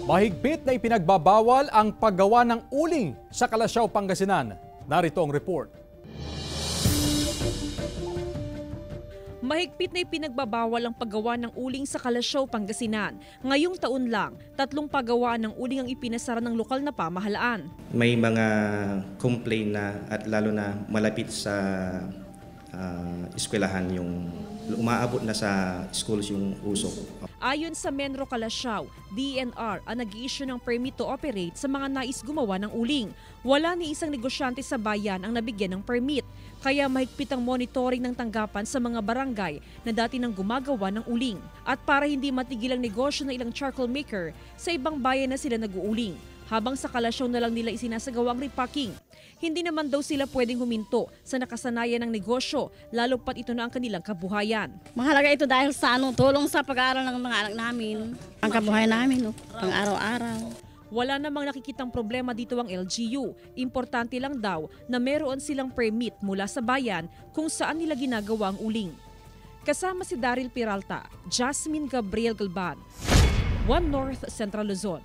Mahigpit na ipinagbabawal ang paggawa ng uling sa Kalasyaw, Pangasinan. Narito ang report. Mahigpit na ipinagbabawal ang paggawa ng uling sa Kalasyaw, Pangasinan. Ngayong taon lang, 3 paggawaan ng uling ang ipinasara ng lokal na pamahalaan. May mga complaint na at lalo na malapit sa eskwelahan yung umaabot na sa schools yung usok. Ayon sa Menro Kalasyaw, DNR ang nag-i-issue ng permit to operate sa mga nais gumawa ng uling. Wala ni isang negosyante sa bayan ang nabigyan ng permit, kaya mahigpit ang monitoring ng tanggapan sa mga barangay na dati nang gumagawa ng uling. At para hindi matigil ang negosyo ng ilang charcoal maker, sa ibang bayan na sila nag-uuling, habang sa Kalasyaw na lang nila isinasagawang repacking. Hindi naman daw sila pwedeng huminto sa nakasanayan ng negosyo, lalo pat ito na ang kanilang kabuhayan. Mahalaga ito dahil sa tulong sa pag-aaral ng mga anak namin, ang kabuhayan namin, pang araw-araw. Wala namang nakikitang problema dito ang LGU. Importante lang daw na meron silang permit mula sa bayan kung saan nila ginagawa ang uling. Kasama si Daryl Peralta, Jasmine Gabriel Galban, One North Central Luzon.